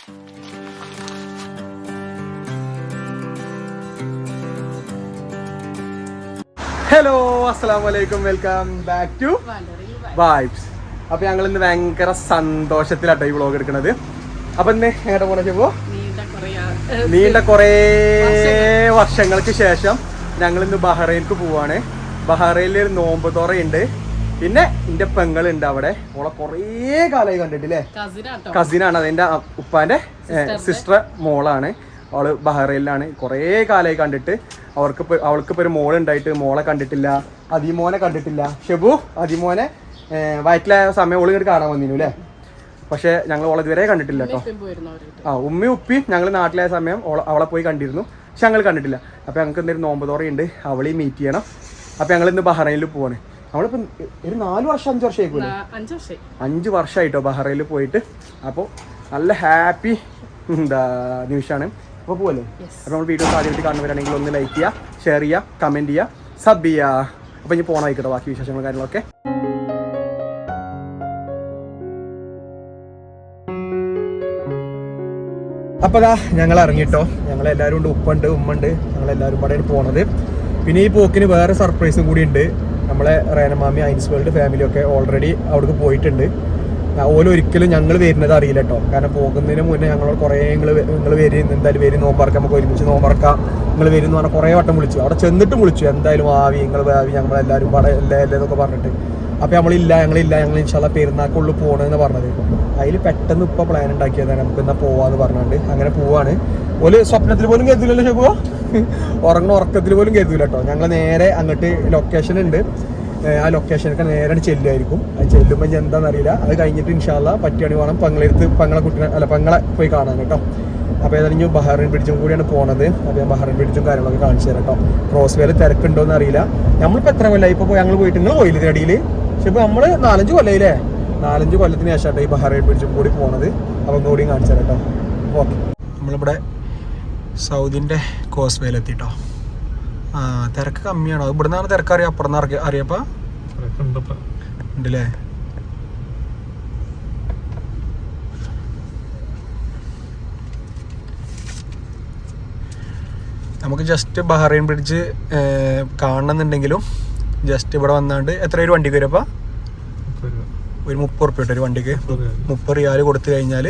Hello അസ്സലാമലൈക്കും, welcome back to vibes. അപ്പൊ ഞങ്ങൾ ഇന്ന് ഭയങ്കര സന്തോഷത്തിലാട്ടോ ഈ വ്ളോഗ് എടുക്കുന്നത്. അപ്പൊ ഇന്ന് എങ്ങോട്ട് പോണ ചെപ്പോ നീണ്ട കുറേ വർഷങ്ങൾക്ക് ശേഷം ഞങ്ങൾ ഇന്ന് ബഹ്റൈനിക്ക് പോവാണ്. ബഹ്റൈനിൽ ഒരു നോമ്പ് തുറയുണ്ട്. പിന്നെ എന്റെ പെങ്ങളുണ്ട് അവിടെ. ഓളെ കുറേ കാലമായി കണ്ടിട്ടില്ലേ. കസിനാണ്, അതെന്റെ ഉപ്പാന്റെ സിസ്റ്റർ മോളാണ്. അവള് ബഹ്റൈനിലാണ്. കുറേ കാലമായി കണ്ടിട്ട്. അവൾക്കിപ്പോൾ ഒരു മോളുണ്ടായിട്ട് മോളെ കണ്ടിട്ടില്ല, അതിമോനെ കണ്ടിട്ടില്ല. ഷെബു അതിമോനെ വയറ്റിലായ സമയം ഓള് ഇങ്ങോട്ട് കാണാൻ വന്നിരുന്നു അല്ലേ. പക്ഷെ ഞങ്ങൾ ഓളെ ഇതുവരെ കണ്ടിട്ടില്ല കേട്ടോ. ഉമ്മയും ഉപ്പിയും ഞങ്ങൾ നാട്ടിലായ സമയം അവളെ പോയി കണ്ടിരുന്നു, പക്ഷെ ഞങ്ങൾ കണ്ടിട്ടില്ല. അപ്പോൾ ഞങ്ങൾക്ക് എന്തെങ്കിലും നോമ്പ് തുറയുണ്ട്, അവളെയും മീറ്റ് ചെയ്യണം. അപ്പോൾ ഞങ്ങൾ ഇന്ന് ബഹ്റൈനിൽ പോവാണ്. നമ്മളിപ്പോൾ ഒരു 4 വർഷം 5 വർഷമായിക്കൂലേ, 5 വർഷമായിട്ടോ ബഹ്റൈനിൽ പോയിട്ട്. അപ്പോൾ നല്ല ഹാപ്പി നിമിഷമാണ്. അപ്പോൾ പോവല്ലേ. അപ്പോൾ നമ്മൾ വീഡിയോ ആദ്യമായിട്ട് കാണുന്നവരാണെങ്കിൽ ഒന്ന് ലൈക്ക് ചെയ്യുക, ഷെയർ ചെയ്യുക, കമൻറ്റ് ചെയ്യുക, സബ് ചെയ്യുക. അപ്പോൾ ഇനി പോകണം ആയിക്കോട്ടെ ബാക്കി വിശേഷങ്ങളും കാര്യങ്ങളൊക്കെ. അപ്പോൾ അതാ ഞങ്ങൾ ഇറങ്ങിട്ടോ. ഞങ്ങളെല്ലാവരും ഉണ്ട്, ഉപ്പുണ്ട്, ഉമ്മുണ്ട്, ഞങ്ങളെല്ലാവരും കൂടെയാണ് പോണത്. പിന്നെ ഈ പോക്കിന് വേറെ സർപ്രൈസും കൂടി ഉണ്ട്. നമ്മളെ റേനമാമി ഐൻസ് വേൾഡ് ഫാമിലിയൊക്കെ ഓൾറെഡി അവിടേക്ക് പോയിട്ടുണ്ട്. ഒരിക്കലും ഞങ്ങൾ വരുന്നത് അറിയില്ല കേട്ടോ. കാരണം പോകുന്നതിന് മുന്നേ ഞങ്ങളോട് കുറേ നിങ്ങൾ വരും, എന്തായാലും വരും, നോമ്പറക്കാം, നമുക്ക് ഒരുമിച്ച് നോമ്പറക്കാം, നിങ്ങൾ വരും എന്ന് പറഞ്ഞാൽ കുറേ വട്ടം വിളിച്ചു. അവിടെ ചെന്നിട്ട് വിളിച്ചു, എന്തായാലും നിങ്ങൾ ഞങ്ങളെല്ലാവരും അല്ലേ എന്നൊക്കെ പറഞ്ഞിട്ട്. അപ്പോൾ ഞങ്ങളില്ല, ഞങ്ങൾ ഇൻഷാല്ലാ പെരുന്നാൾക്കുള്ളിൽ പോകണമെന്ന് പറഞ്ഞത്. അതിൽ പെട്ടെന്ന് ഇപ്പോൾ പ്ലാൻ ഉണ്ടാക്കിയതാണ്, നമുക്ക് എന്നാൽ പോവാന്ന് പറഞ്ഞുകൊണ്ട് അങ്ങനെ പോവാണ്. ഒരു സ്വപ്നത്തിൽ പോലും കരുതില്ലല്ലോ ഷെബുവോ, ഉറക്കത്തിൽ പോലും കരുതില്ല കേട്ടോ. ഞങ്ങൾ നേരെ അങ്ങോട്ട് ലൊക്കേഷൻ ഉണ്ട്, ആ ലൊക്കേഷനൊക്കെ നേരെ ചെല്ലുമായിരിക്കും. അത് ചെല്ലുമ്പോൾ എന്താണെന്നറിയില്ല. അത് കഴിഞ്ഞിട്ട് ഇൻഷാല്ലാ പറ്റുകയാണെങ്കിൽ വേണം പെങ്ങളെ പോയി കാണാൻ കേട്ടോ. അപ്പോൾ ഏതായാലും ബഹ്റൈൻ ബ്രിഡ്ജും കൂടിയാണ് പോണത്. അപ്പോൾ ഞാൻ ബഹ്റൈൻ ബ്രിഡ്ജും കാര്യങ്ങളൊക്കെ കാണിച്ചു തരാം കേട്ടോ. ക്രോസ് വേയിൽ തിരക്കുണ്ടോയെന്ന് അറിയില്ല. നമ്മളിപ്പോൾ എത്ര കൊല്ലമായി ഇപ്പോൾ ഞങ്ങൾ പോയിട്ട്, നിങ്ങൾ പോയില്ല ഇതിനിടയിൽ. പക്ഷെ ഇപ്പോൾ നമ്മൾ 4-5 കൊല്ലമായില്ലേ, 4-5 കൊല്ലത്തിന് ശേഷമായിട്ട് ഈ ബഹ്റൈൻ ബ്രിഡ്ജും കൂടി പോണത്. അപ്പം കൂടിയും കാണിച്ചു തരാം കേട്ടോ. ഓക്കെ, നമ്മളിവിടെ സൗദിൻ്റെ ക്രോസ് വേയിലെത്തിട്ടോ. തിരക്ക് കമ്മിയാണോ? ഇവിടെ നിന്നാണ് തിരക്ക് അറിയാം, അപ്പുറം നിന്ന് അറിയപ്പാ ഉണ്ടല്ലേ. നമുക്ക് ജസ്റ്റ് ബഹ്റൈൻ ബ്രിഡ്ജ് കാണണമെന്നുണ്ടെങ്കിലും ജസ്റ്റ് ഇവിടെ വന്നാണ്ട് എത്ര ഒരു വണ്ടിക്ക് വരുമപ്പാ? ഒരു 30 ഉറുപ്പിക ഒരു വണ്ടിക്ക്. 30 റിയാൽ കൊടുത്തു കഴിഞ്ഞാൽ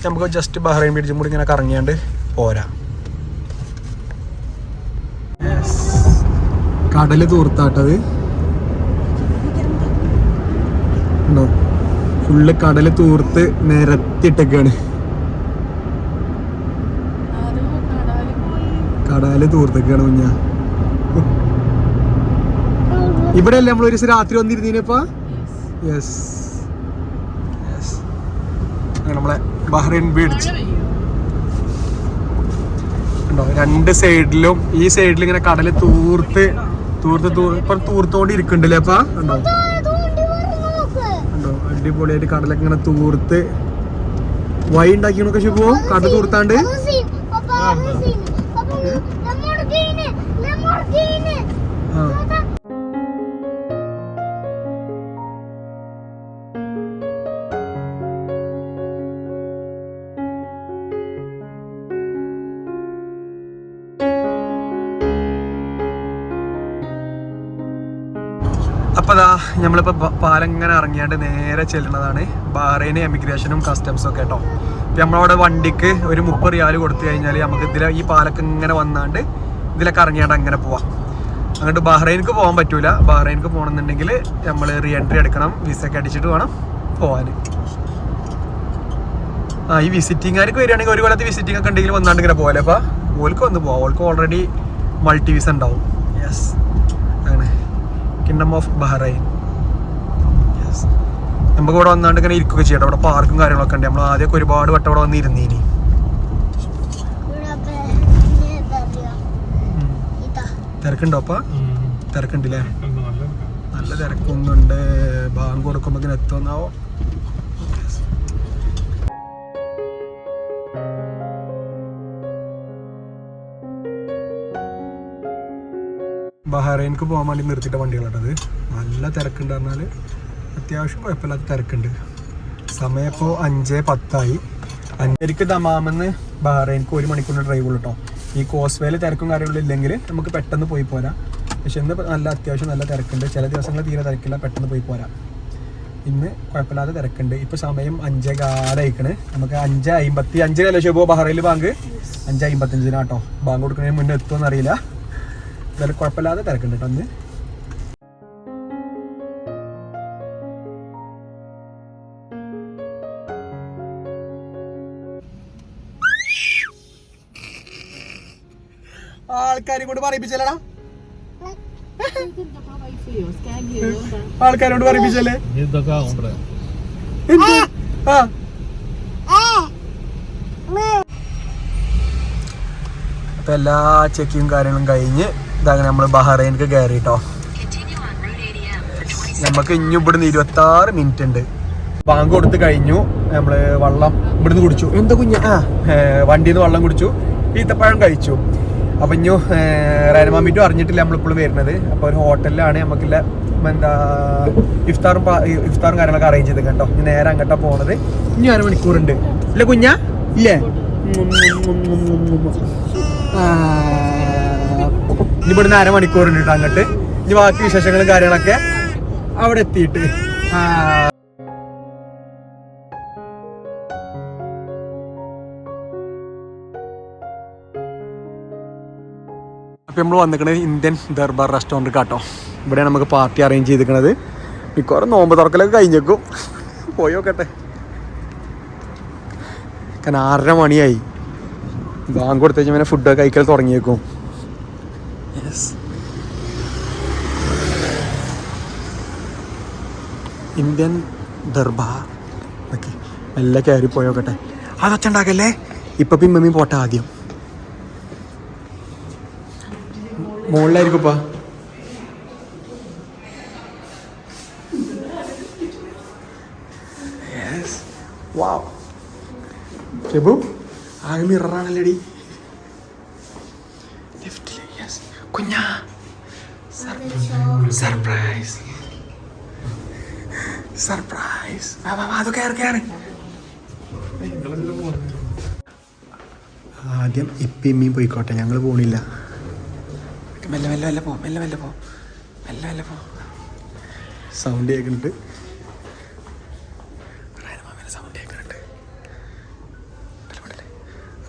നമുക്ക് ജസ്റ്റ് ബഹ്റൈൻ ബ്രിഡ്ജും കൂടി ഇങ്ങനെ കറങ്ങിയാണ്ട് പോരാ. കടല് തൂർത്താട്ടത് ഉണ്ടോ, ഫുള്ള് കടല് തൂർത്ത് നിരത്തിട്ടൊക്കെയാണ്. കടല് തൂർത്തൊക്കെയാണ് കുഞ്ഞ. ഇവിടെ അല്ലേ നമ്മൾ ഒരു ദിവസം രാത്രി വന്നിരുന്നീനപ്പാ. യെസ്, നമ്മളെ ബഹ്റൈൻ ബ്രിഡ്ജ് ഉണ്ടോ. 2 സൈഡിലും, ഈ സൈഡിൽ ഇങ്ങനെ കടല് ഇപ്പം തൂർത്തോണ്ട് ഇരിക്കണ്ടല്ലേ അപ്പാ. ഉണ്ടോ അടിപൊളിയായിട്ട് കടലൊക്കെ ഇങ്ങനെ തൂർത്ത് വഴി ഉണ്ടാക്കിയൊക്കെ ശുഭോ കടൽ തൂർത്താണ്ട്. അപ്പോൾ അതാ നമ്മളിപ്പോൾ പാലം ഇങ്ങനെ ഇറങ്ങിയാണ്ട് നേരെ ചെല്ലുന്നതാണ് ബഹ്റൈൻ എമിഗ്രേഷനും കസ്റ്റംസും ഒക്കെ കേട്ടോ. ഇപ്പം നമ്മളവിടെ വണ്ടിക്ക് ഒരു 30 റിയാൽ കൊടുത്തു കഴിഞ്ഞാൽ നമുക്ക് ഈ പാലൊക്കെ ഇങ്ങനെ വന്നാണ്ട് ഇതിലൊക്കെ ഇറങ്ങിയാണ്ട് അങ്ങനെ പോവാം. അങ്ങോട്ട് ബഹ്റൈനിക്ക് പോകാൻ പറ്റൂല. ബഹ്റൈനിക്ക് പോകണമെന്നുണ്ടെങ്കിൽ നമ്മൾ റീ എൻട്രി എടുക്കണം, വിസ ഒക്കെ അടിച്ചിട്ട് വേണം പോകാൻ. ഈ വിസിറ്റിംഗുകാർക്ക് വരികയാണെങ്കിൽ ഒരു കൊല്ലത്തെ വിസിറ്റിംഗ് ഒക്കെ ഉണ്ടെങ്കിൽ വന്നാണ്ട് ഇങ്ങനെ പോകാല്ലേ. അപ്പോൾ ഓൾക്ക് വന്ന് പോവാം, ഓൾക്ക് ഓൾറെഡി മൾട്ടി വിസ ഉണ്ടാവും. യെസ്, അങ്ങനെ കിങ്ഡം ഓഫ് ബഹ്റൈൻ. യെസ്, നമുക്ക് ഇവിടെ വന്നാണ്ട് ഇങ്ങനെ ഇരിക്കുകയൊക്കെ ചെയ്യണം. അവിടെ പാർക്കും കാര്യങ്ങളൊക്കെ ഉണ്ട്. നമ്മൾ ആദ്യമൊക്കെ ഒരുപാട് വട്ടം ഇവിടെ വന്ന് ഇരുന്നീനി. തിരക്കുണ്ടോ അപ്പ? തിരക്കുണ്ടല്ലേ, നല്ല തിരക്കൊന്നുണ്ട്. ബാങ്ക് കൊടുക്കുമ്പോൾ എത്തുമെന്നാവോ. ബഹ്റൈനിക്ക് പോകാൻ വേണ്ടി നിർത്തിയിട്ട വണ്ടികളാട്ടത്. നല്ല തിരക്കുണ്ട് പറഞ്ഞാൽ അത്യാവശ്യം കുഴപ്പമില്ലാത്ത തിരക്കുണ്ട്. സമയം ഇപ്പോൾ 5:10. 5:30 ദമാമെന്ന് ബഹ്റൈൻക്ക് 1 മണിക്കൂറിന് ഡ്രൈവ് ഉള്ളൂ കേട്ടോ. ഈ കോസ്വേയിൽ തിരക്കും കാര്യങ്ങളും ഇല്ലെങ്കിൽ നമുക്ക് പെട്ടെന്ന് പോയി പോരാം. പക്ഷെ ഇന്ന് നല്ല അത്യാവശ്യം നല്ല തിരക്കുണ്ട്. ചില ദിവസങ്ങൾ തീരെ തിരക്കില്ല, പെട്ടെന്ന് പോയി പോരാം. ഇന്ന് കുഴപ്പമില്ലാതെ തിരക്കുണ്ട്. ഇപ്പോൾ സമയം 5:15 നമുക്ക് 5:55 ശോഭോ ബഹ്റൈനിൽ ബാങ്ക് 5:55 ബാങ്ക് കൊടുക്കുന്നതിന് മുന്നേ എത്തുമെന്ന് അറിയില്ല. എന്തായാലും കുഴപ്പമില്ലാതെ തിരക്കുണ്ട് കേട്ടോ അന്ന്. ആൾക്കാരെ കൊണ്ട് പറയിപ്പിച്ചല്ലടാ, ആൾക്കാരോട് പറയിപ്പിച്ചല്ലേ. അപ്പൊ എല്ലാ ചെക്കിങ്ങും കാര്യങ്ങളും കഴിഞ്ഞ് ഇതങ്ങനെ നമ്മള് ബഹ്റൈനിക്ക് കയറിട്ടോ. നമുക്ക് ഇനി ഇവിടുന്ന് 26 മിനിറ്റ് ഉണ്ട്. ബാങ്ക് കൊടുത്ത് കഴിഞ്ഞു. നമ്മള് വെള്ളം ഇവിടുന്ന് കുടിച്ചു. എന്താ കുഞ്ഞ വണ്ടിയിൽ നിന്ന് വെള്ളം കുടിച്ചു, ഈത്തപ്പഴം കഴിച്ചു. അപ്പൊ ഇനി റേനമാമിറ്റും അറിഞ്ഞിട്ടില്ല നമ്മളിപ്പോഴും വരുന്നത്. അപ്പൊ ഒരു ഹോട്ടലിലാണ് നമുക്കില്ല എന്താ ഇഫ്താറും കാര്യങ്ങളൊക്കെ അറേഞ്ച് ചെയ്ത് കേട്ടോ. ഇനി നേരെ അങ്ങോട്ടാ പോണത്. ഇനി 1 മണിക്കൂറുണ്ട് ഇല്ല കുഞ്ഞ ഇല്ലേ. ഇനി ഇവിടുന്ന് 1 മണിക്കൂറുണ്ട് കേട്ടോ അങ്ങോട്ട്. ഇനി ബാക്കി വിശേഷങ്ങളും കാര്യങ്ങളൊക്കെ അവിടെ എത്തിയിട്ട്. അപ്പോൾ നമ്മൾ വന്നിരിക്കുന്നത് ഇന്ത്യൻ ദർബാർ റെസ്റ്റോറൻറ്റ് കേട്ടോ. ഇവിടെയാണ് നമുക്ക് പാർട്ടി അറേഞ്ച് ചെയ്തിരിക്കുന്നത്. മിക്കവാറും നോമ്പ് തുറക്കലൊക്കെ കഴിഞ്ഞേക്കും. പോയി നോക്കട്ടെ. കാരണം 6:30 മണിയായി. ബാങ്ക് കൊടുത്തു കഴിഞ്ഞാൽ പിന്നെ ഫുഡൊക്കെ കഴിക്കൽ തുടങ്ങിയേക്കും. Yes, Indian Darbar. ഓക്കെ, എല്ലാം കയറി പോയി നോക്കട്ടെ. അതൊച്ച ഉണ്ടാക്കല്ലേ. ഇപ്പം പിമ്മി പോട്ടെ. ആദ്യം മുകളിലായിരിക്കുപ്പാ. ഷെബു ആകെ മിററാണല്ലേടി. ലിഫ്റ്റില് യെസ് കുഞ്ഞാ സർപ്രൈസ് സർപ്രൈസ്. അത് കയറി. ആദ്യം ഇപ്പിമ്മയും പോയിക്കോട്ടെ, ഞങ്ങൾ പോണില്ല. മെല്ലെ പോ. സൗണ്ട് കേൾക്കുന്നുണ്ട്.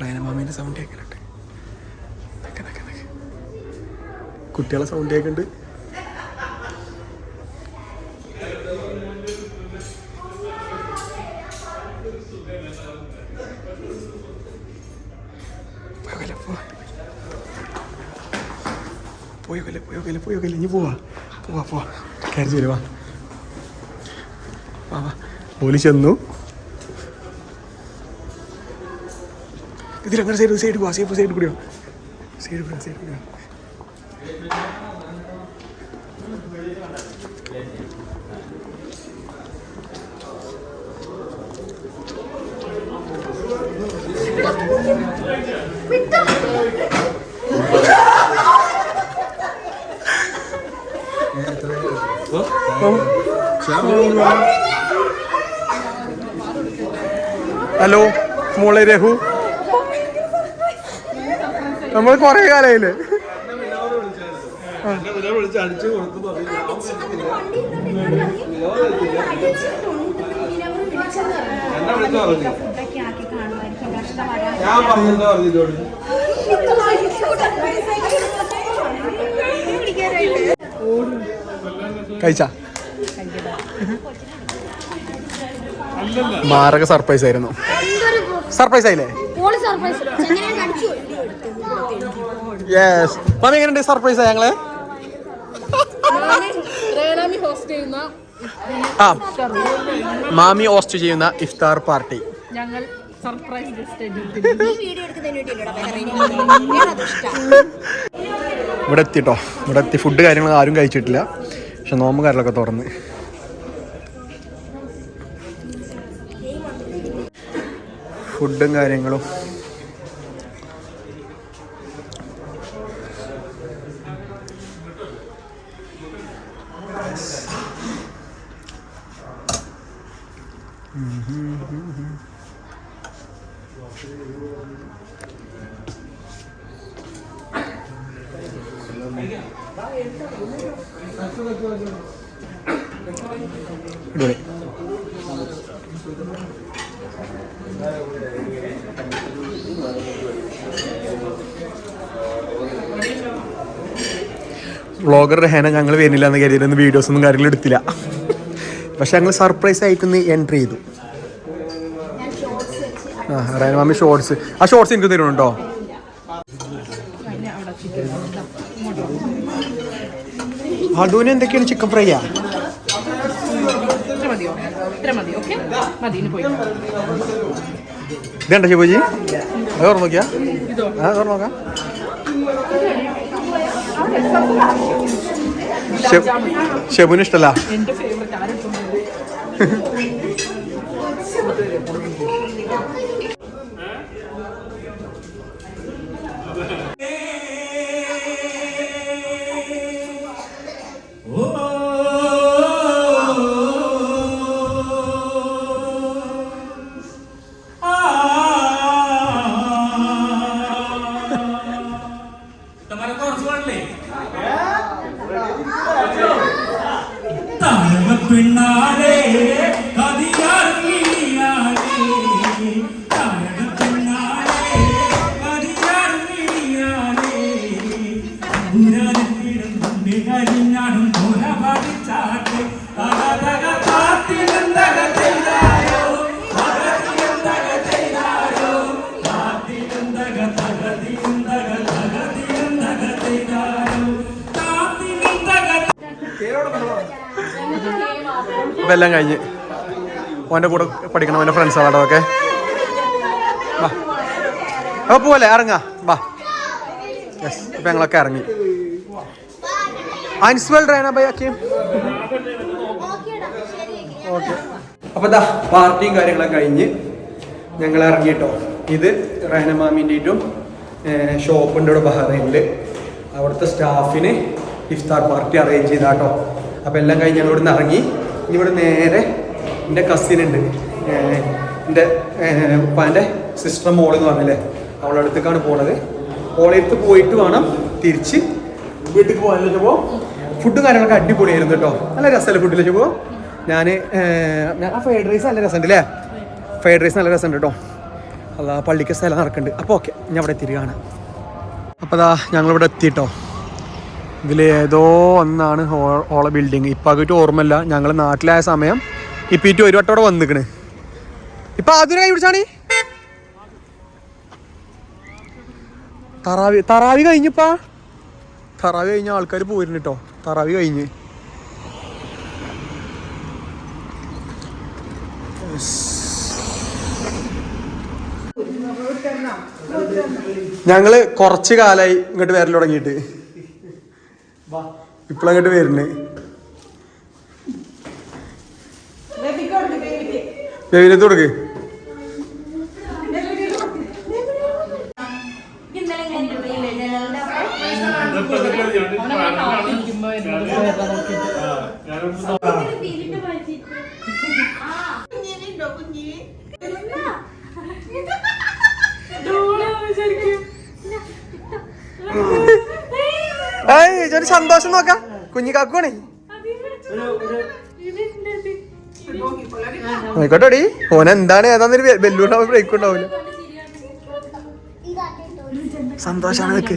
റൈനമാമേൻ്റെ സൗണ്ട് കേൾക്കുന്നുണ്ട്. കുട്ടികളെ സൗണ്ട് കേൾക്കുന്നുണ്ട്. പോയോക്കല്ലേ ഇനി പോവാ കയറി ചേരുവാ. പോലീസ് ചെന്നു. ഇതിലങ്ങനെ സൈഡ് പോവാ. സൈഡ് കൂടിയോ. ഹലോ മോളെ രഹു, നമ്മൾ കൊറേ കാലായില്ലേ. കഴിച്ച മാരക സർപ്രൈസ് ആയിരുന്നു. സർപ്രൈസ് ആയില്ലേ? യെസ്. മമ്മി എങ്ങനെയുണ്ട്? സർപ്രൈസ് ആയി ഞങ്ങള്. മാമി ഹോസ്റ്റ് ചെയ്യുന്ന ഇഫ്താർ പാർട്ടി. ഇവിടെ എത്തിട്ടോ. ഇവിടെ എത്തി. ഫുഡ് കാര്യങ്ങൾ ആരും കഴിച്ചിട്ടില്ല. പക്ഷെ നോമ്പ് കാര്യങ്ങളൊക്കെ തുറന്ന്. ഫുഡും കാര്യങ്ങളും വ്ളോഗർ രഹേന ഞങ്ങൾ വരുന്നില്ല എന്ന് കരുതിയിരുന്ന വീഡിയോസ് ഒന്നും കാര്യങ്ങളും എടുത്തില്ല. പക്ഷെ ഞങ്ങൾ സർപ്രൈസ് ആയിട്ടൊന്ന് എൻട്രി ചെയ്തു. റഹേന മാമി ഷോർട്സ്, ആ ഷോർട്സ് എനിക്ക് തരുന്നുണ്ടോ? അതുവിന് എന്തൊക്കെയാണ്? ചിക്കൻ ഫ്രൈയാ? ഇതേണ്ട ഷിബുജി? അത് ഓർമ്മ നോക്കിയാ? അത് ഓർമ്മ നോക്കാം. ഷെബുന് ഇഷ്ടല്ല. അപ്പം എല്ലാം കഴിഞ്ഞ് ഓൻ്റെ കൂടെ പഠിക്കണം, അവൻ്റെ ഫ്രണ്ട്സാണ് കേട്ടോ. ഓക്കെ വാ, അപ്പോൾ പോവല്ലേ? ഇറങ്ങാ വാ. യെസ്, അപ്പം ഞങ്ങളൊക്കെ ഇറങ്ങി. ഐൻസ് വേൾഡ് റഹേന ഭായി ആക്കിയും ഓക്കെ. അപ്പോൾ ഇതാ പാർട്ടിയും കാര്യങ്ങളൊക്കെ കഴിഞ്ഞ് ഞങ്ങൾ ഇറങ്ങിയിട്ടോ. ഇത് റഹേന മാമിൻ്റെയും ഷോപ്പുണ്ട് ഇവിടെ ബഹ്റൈനിൽ. അവിടുത്തെ സ്റ്റാഫിന് ഇഫ്താർ പാർട്ടി അറേഞ്ച് ചെയ്താട്ടോ. അപ്പോൾ എല്ലാം കഴിഞ്ഞ് ഞങ്ങൾ ഇവിടെ നിന്ന് ഇറങ്ങി. ഇവിടെ നേരെ എൻ്റെ കസിൻ ഉണ്ട്, എൻ്റെ ഉപ്പാൻ്റെ സിസ്റ്റർ മോൾ എന്ന് പറഞ്ഞല്ലേ, അവളുടെ അടുത്തേക്കാണ് പോണത്. ഓളടുത്ത് പോയിട്ട് വേണം തിരിച്ച് വീട്ടിൽ പോകാനല്ലോ. ചോപ്പോ ഫുഡും കാര്യങ്ങളൊക്കെ അടിപൊളിയായിരുന്നു കേട്ടോ. നല്ല രസമല്ലേ ഫുഡിൽ ചോപ്പോ? ഞാൻ ആ ഫ്രൈഡ് റൈസ് നല്ല രസമുണ്ട് അല്ലേ? ഫ്രൈഡ് റൈസ് നല്ല രസമുണ്ട് കേട്ടോ. അല്ല പള്ളിക്ക് സ്ഥലം നടക്കുന്നുണ്ട്. അപ്പോൾ ഓക്കെ, ഞാൻ അവിടെ തിരികാണ്. അപ്പോൾ അതാ ഞങ്ങളിവിടെ എത്തിയിട്ടോ. ഇതിലേതോ ഒന്നാണ് ഓളെ ബിൽഡിങ്. ഇപ്പം ആക്കിയിട്ട് ഓർമ്മയില്ല. ഞങ്ങൾ നാട്ടിലായ സമയം ഇപ്പീറ്റ് ഒരു വട്ടം അവിടെ വന്നിക്കണ്. ഇപ്പം ആദ്യം കൈ പിടിച്ചാണ് തറാവി കഴിഞ്ഞിപ്പാ. തറാവി കഴിഞ്ഞ ആൾക്കാർ പോയിരുന്നു കേട്ടോ. തറാവി കഴിഞ്ഞ് ഞങ്ങള് കുറച്ച് കാലായി ഇങ്ങോട്ട് വരൽ തുടങ്ങിയിട്ട്. ഇപ്പോഴങ്ങോട്ട് വരുന്നേ. ബേബിനത്ത് കൊടുക്ക്. സന്തോഷം നോക്കാം. കുഞ്ഞിക്കാക്കുവാണേ. ആയിക്കോട്ടെടി. ഓനെന്താണ് ഏതാന്നൊരു വെല്ലുണ്ടാവും, ബ്രേക്ക് ഉണ്ടാവില്ല. സന്തോഷാണ് നിനക്ക്.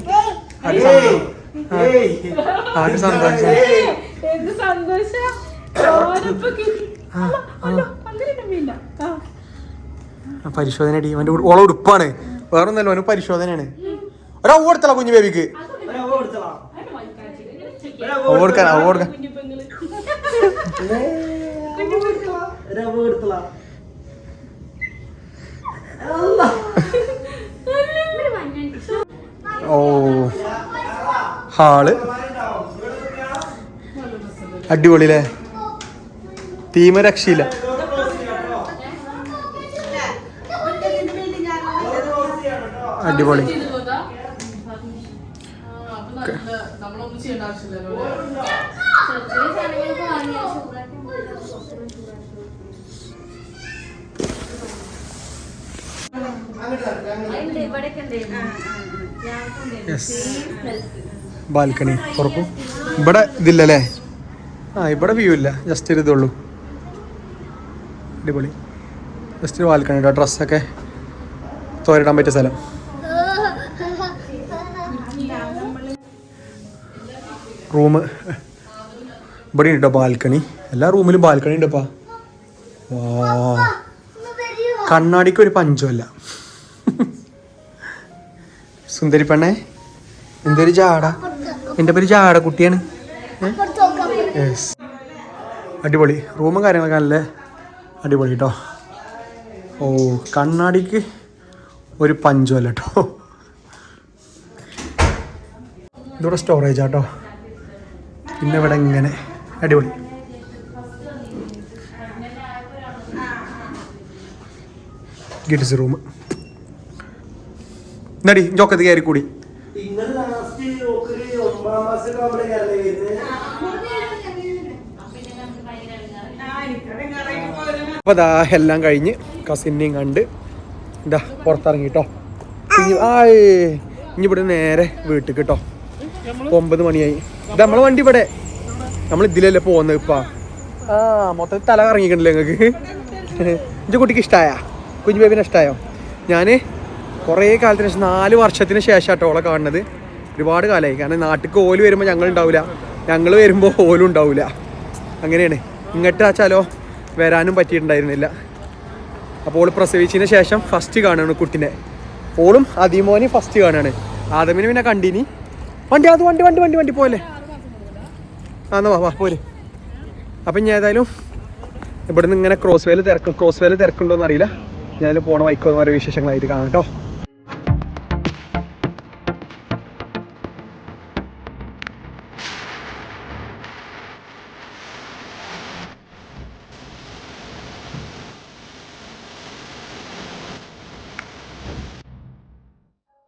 പരിശോധന അടി. അവൻ്റെ ഓളെ ഉടുപ്പാണ്, വേറൊന്നല്ല, അവന് പരിശോധനയാണ്. ഒരവ് കൊടുത്തല കുഞ്ഞു ബേബിക്ക്. ഓ ഹാള് അടിപൊളിയല്ലേ? തീമ രക്ഷയില്ല. അടിപൊളി. ബാൽക്കണി തുറക്കും. ഇവിടെ ഇതില്ലല്ലേ? ആ ഇവിടെ വ്യൂ ഇല്ല, ജസ്റ്റ് ഒരു ഇതുള്ളൂ. അടിപൊളി. ജസ്റ്റ് ബാൽക്കണി കേട്ടോ. ഡ്രസ്സൊക്കെ തോരിടാൻ പറ്റിയ സ്ഥലം. റൂം ഇവിടെ ഉണ്ട് കേട്ടോ, ബാൽക്കണി. എല്ലാ റൂമിലും ബാൽക്കണി ഉണ്ടപ്പാ. വാ, കണ്ണാടിക്ക് ഒരു പഞ്ചമല്ല. സുന്ദരി പെണ്ണേ, എന്തൊരു ജാട. എൻ്റെ പേര് ജാട കുട്ടിയാണ്. യെസ്, അടിപൊളി. റൂമും കാര്യങ്ങളൊക്കെ നല്ല അടിപൊളി കേട്ടോ. ഓ, കണ്ണാടിക്ക് ഒരു പഞ്ചമല്ല കേട്ടോ. ഇതിവിടെ സ്റ്റോറേജ് ആട്ടോ. പിന്നെ ഇവിടെ ഇങ്ങനെ അടിപൊളി. Kids room. നടി ജോക്കത്ത് കയറി കൂടി. അപ്പോൾ അതാ എല്ലാം കഴിഞ്ഞ് കസിനെയും കണ്ട് എന്താ പുറത്തിറങ്ങി കേട്ടോ. ഇനി ഇവിടെ നേരെ വീട്ടിൽ കേട്ടോ. 9 മണിയായി. ഇത് നമ്മളെ വണ്ടി ഇവിടെ. നമ്മൾ ഇതിലല്ലേ പോകുന്നത് ഇപ്പാ. ആ, മൊത്തത്തിൽ തല കറങ്ങിക്കണ്ടല്ലേ നിങ്ങൾക്ക്? എൻ്റെ കുട്ടിക്ക് ഇഷ്ടമായ? കുഞ്ഞു ബേബിനെ ഇഷ്ടമായോ? ഞാൻ കുറേ കാലത്തിന് ശേഷം 4 വർഷത്തിന് ശേഷം കേട്ടോ ഓളെ കാണുന്നത്. ഒരുപാട് കാലമായി. കാരണം നാട്ടിലേക്ക് ഓല് വരുമ്പോൾ ഞങ്ങൾ ഉണ്ടാവില്ല, ഞങ്ങൾ വരുമ്പോൾ ഓലും ഉണ്ടാവില്ല. അങ്ങനെയാണ്. ഇങ്ങോട്ട് വെച്ചാലോ വരാനും പറ്റിയിട്ടുണ്ടായിരുന്നില്ല. അപ്പോൾ ഓള് പ്രസവിച്ചതിന് ശേഷം ഫസ്റ്റ് കാണുകയാണ് കുട്ടീനെ. ഓളും അതിമോനെ ഫസ്റ്റ് കാണുകയാണ്. ആദമിനെ പിന്നെ കണ്ടിനി. വണ്ടി അത് വണ്ടി വണ്ടി വണ്ടി വണ്ടി പോലെ എന്നാ വാ പോര്. അപ്പം ഞാൻ ഏതായാലും ഇവിടെ നിന്ന് ഇങ്ങനെ ക്രോസ് വേല് തിരക്കുണ്ടോയെന്ന് അറിയില്ല. ഞാൻ പോണ വൈക്കോന്ന് പറയുന്ന വിശേഷങ്ങളായിട്ട് കാണാം കേട്ടോ.